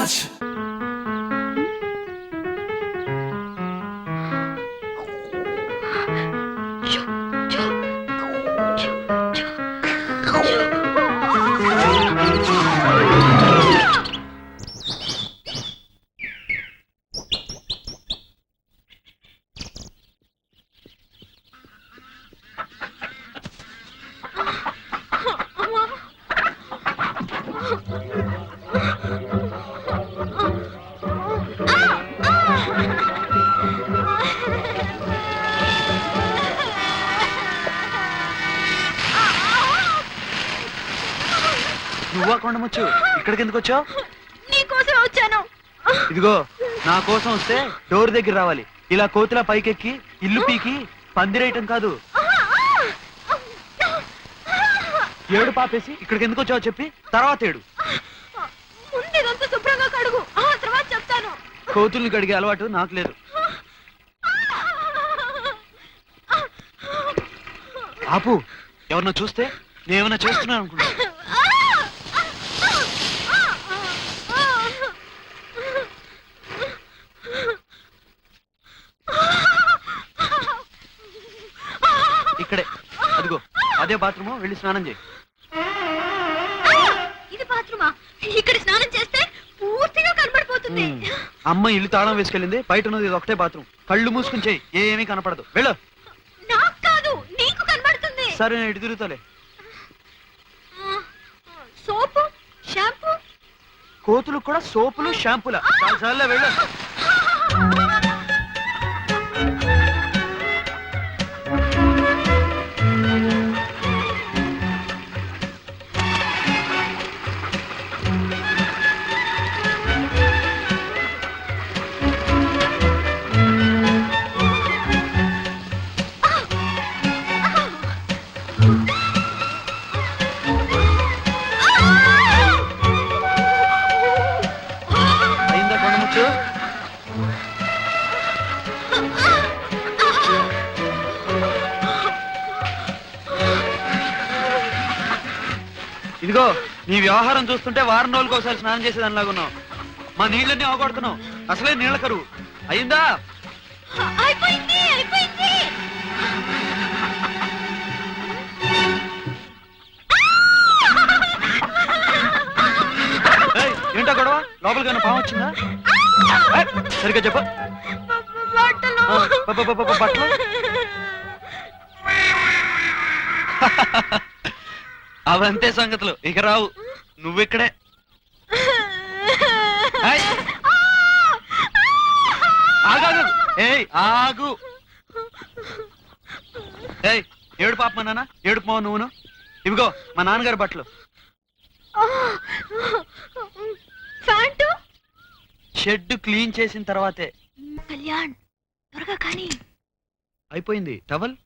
much. నువ్వా కొండముచ్చు ఇక్కడికి ఎందుకు వచ్చావు? నీకోసం వచ్చాను. ఇదిగో నా కోసం వస్తే డోర్ దగ్గర రావాలి. ఇలా కోతిలా పైకెక్కి ఇల్లు పీకి పందిరేయటం కాదు. ఏడు పాపేసి ఇక్కడికి ఎందుకు వచ్చావు చెప్పి తర్వాత ఏడు. ముందు ఇదంతా శుభ్రంగా కడుగు, తర్వాత చెప్తాను. కోతుల్ని కడిగే అలవాటు నాకు లేదు. ఆపు, ఎవరన్నా చూస్తే నేనేమన్నా చేస్తున్నాను అనుకుంటా. ఇక్కడే అదిగో అదే బాత్రూమ్, వెళ్ళి స్నానం చేయి. ఇది బాత్రూమా? ఇక్కడ స్నానం చేస్తే పూర్తిగా కనబడిపోతుంది. అమ్మ ఇల్లు తాళం వేసుకెళ్ళింది, బయట ఉన్నది ఇది ఒకటే బాత్రూమ్. కళ్ళు మూసుకుని చేయి, ఏమీ కనపడదు. వెళ్ళు. నాకు కాదు, నీకు కనబడుతుంది. సరే నేను ఇటు తిరుగుతాలే. సోపు, షాంపూ. కోతులు కూడా సోపులు షాంపూల. చాలాసార్లే వెళ్ళు. అయిందా కొండముచ్చు? ఇదిగో నీ వ్యవహారం చూస్తుంటే వారం రోజులకు ఒకసారి స్నానం చేసేదానిలాగా ఉన్నావు. మా నీళ్ళన్నీ అవగొడుతున్నావు. అసలే నీళ్ళ కరువు. అయిందా? అయిపోయింది, అయిపోయింది. ఏంటో గొడవ? లోపలికైనా పాము వచ్చిందా? సరిగ్గా చెప్ప. బట్టలు అవంతే సంగతులు, ఇక రావు. నువ్విక్కడే. ఆగాగు. ఆగు. ఏడు పాప మా నాన్న, ఏడుపు మావ నువ్వును. ఇవిగో మా నాన్నగారి బట్టలు. ప్యాంటు షెడ్ క్లీన్ చేసిన తర్వాతే. కళ్యాణ్, త్వరగా కానీ. అయిపోయింది. టవల్.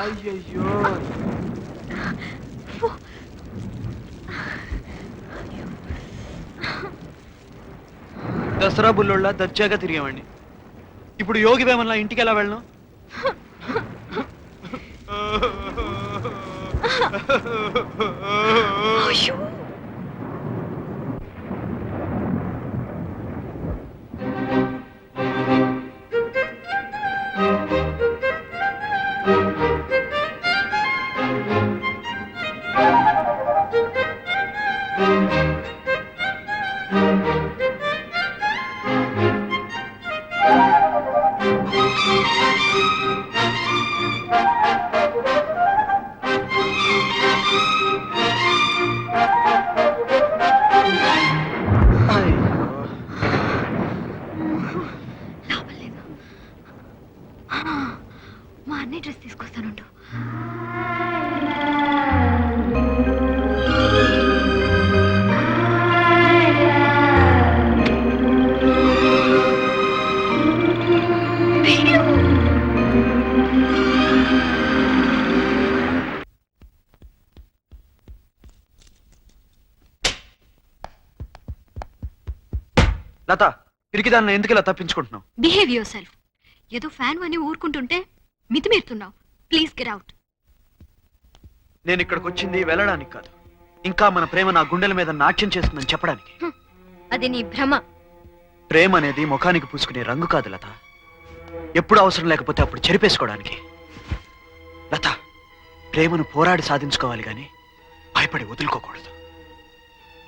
అయ్యయ్యో. దసరా బుల్లోళ్ళ దర్జాగా తిరిగామండి. ఇప్పుడు యోగి వేమన్లా ఇంటికి ఎలా వెళ్ళను? అయ్యో. లాభం లేదు. మా అన్నయ్య డ్రెస్ తీసుకొస్తానుండు. లత, పిరికిదాన్ని ఎందుకు ఇలా తప్పించుకుంటున్నావు? Behave yourself. ఏదో ఫ్యాన్ అని ఊరుకుంటుంటే మితిమీరుతున్నావు. Please get out. నేను ఇక్కడికి వచ్చింది వెళ్ళడానికి కాదు, ఇంకా మన ప్రేమ నా గుండెల మీద నాట్యం చేస్తుందని చెప్పడానికి. అది నీ భ్రమ. ప్రేమ అనేది ముఖానికి పూసుకునే రంగు కాదు లత. ఎప్పుడు అవసరం లేకపోతే అప్పుడు చెరిపేసుకోవడానికి. లత, ప్రేమను పోరాడి సాధించుకోవాలి గాని భయపడి వదులుకోకూడదు.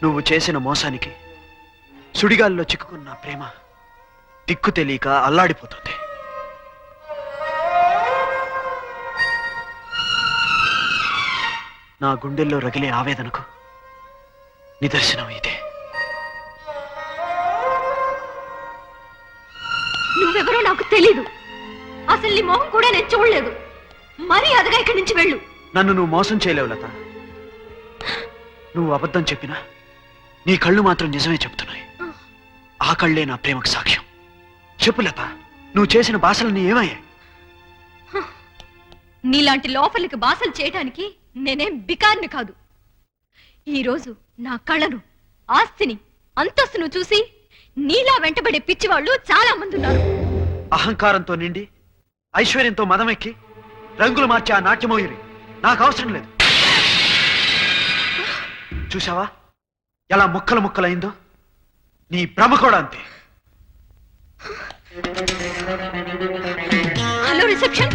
నువ్వు చేసిన మోసానికి సుడిగాల్లో చిక్కుకున్న ప్రేమ దిక్కు తెలియక అల్లాడిపోతుంది. నా గుండెల్లో రగిలే ఆవేదనకు నిదర్శనం ఇదే. నువ్వెవరో నాకు తెలీదు. అసలు నీ మొహం కూడా నేను చూడలేదు. మరీ అదగా ఇక్కడి నుంచి వెళ్ళు. నన్ను నువ్వు మోసం చేయలేవు లత. నువ్వు అబద్ధం చెప్పినా నీ కళ్ళు మాత్రం నిజమే చెప్తున్నాయి. ఆ కళ్ళే నా ప్రేమకు సాక్ష్యం. చెప్పు లత, నువ్వు చేసిన బాసలన్నీ ఏమయ్యాయి? నీలాంటి లోపలికి బాసలు చేయటానికి నేనేం బికార్ని కాదు. ఈరోజు నా కళ్ళను, ఆస్తిని, అంతస్తును చూసి నీలా వెంటబడే పిచ్చివాళ్ళు చాలా మంది ఉన్నారు. అహంకారంతో నిండి ఐశ్వర్యంతో మదమెక్కి రంగులు మార్చే ఆ నాట్యమోయురి నాకు అవసరం లేదు. చూసావా ఎలా ముక్కలు ముక్కలైందో? నీ భ్రమ కూడా అంతే. Hello reception.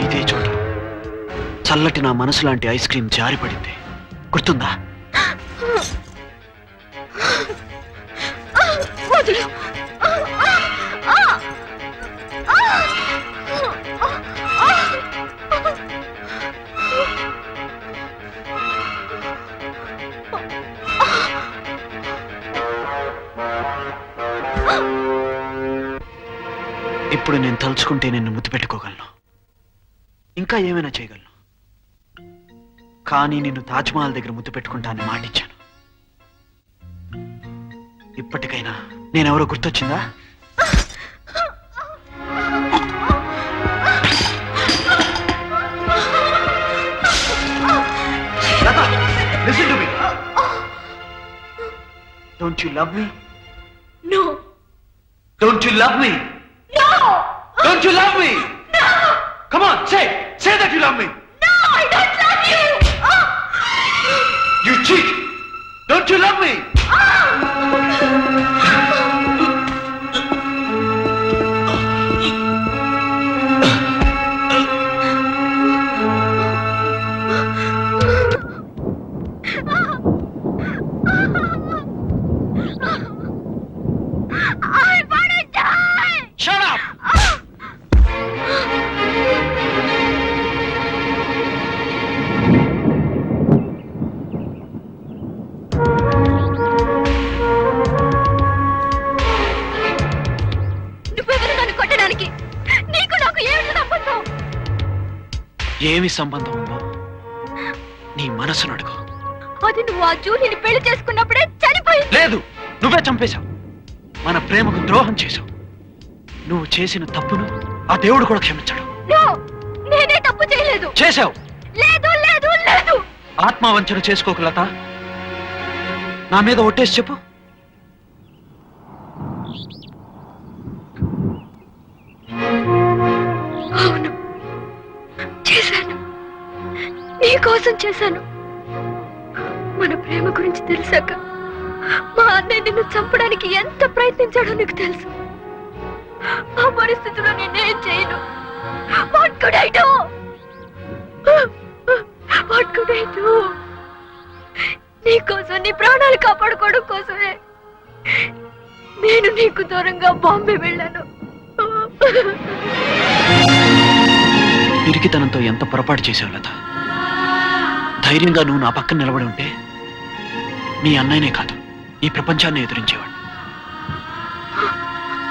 ఇదే చోట చల్లటి నా మనసు లాంటి ఐస్ క్రీమ్ జారిపడింది, గుర్తుందా? వదులు. ఇప్పుడు నేను తలుచుకుంటే నిన్ను ముద్దు పెట్టుకోగలను, ఇంకా ఏమైనా చేయగలను. కానీ నిన్ను తాజ్మహల్ దగ్గర ముద్దు పెట్టుకుంటానని మాటిచ్చాను. ఇప్పటికైనా నేనెవరో గుర్తొచ్చిందా? Lata, listen to me. Don't you love me? No. Don't you love me? No. Don't you love me? No. Come on, say that you love me. No, I don't love you. You cheat. Don't you love me? I wanna die. Shut up. నువ్వెవరు నన్ను కొట్టడానికి? నీకు నాకు ఏమిటి సంబంధం? ఏమి సంబంధం ఉందో నీ మనసును అడుగు. అది నువ్వు ఆ జూలిని పెళ్లి చేసుకున్నప్పుడే చనిపోయింది. లేదు, నువ్వే చంపేశావు. మన ప్రేమకు ద్రోహం చేశావు. నువ్వు చేసిన తప్పును ఆ దేవుడు కూడా క్షమించడు. No, నేనే తప్పు చేయలేదు. చేశావు. లేదు లేదు లేదు. ఆత్మవంచన చేసుకోకు లత. నా మీద ఒట్టేసి చెప్పు. అవును, చేశాను. నీకోసం చేశాను. మన ప్రేమ గురించి తెలిసాక మా అన్నయ్య నిన్ను చంపడానికి ఎంత ప్రయత్నించాడో నీకు తెలుసు. ఆ పరిస్థితిలో నేనేం చేయను. What could I do? What could I do? నీకోసం, నీ ప్రాణాలు కాపాడుకోవడం కోసమే నేను నీకు దూరంగా బాంబే వెళ్ళాను. పిరికితనంతో ఎంత పొరపాటు చేసావు లత. ధైర్యంగా నువ్వు నా పక్కన నిలబడి ఉంటే మీ అన్నయ్యనే కాదు, ఈ ప్రపంచాన్ని ఎదురించేవాడు.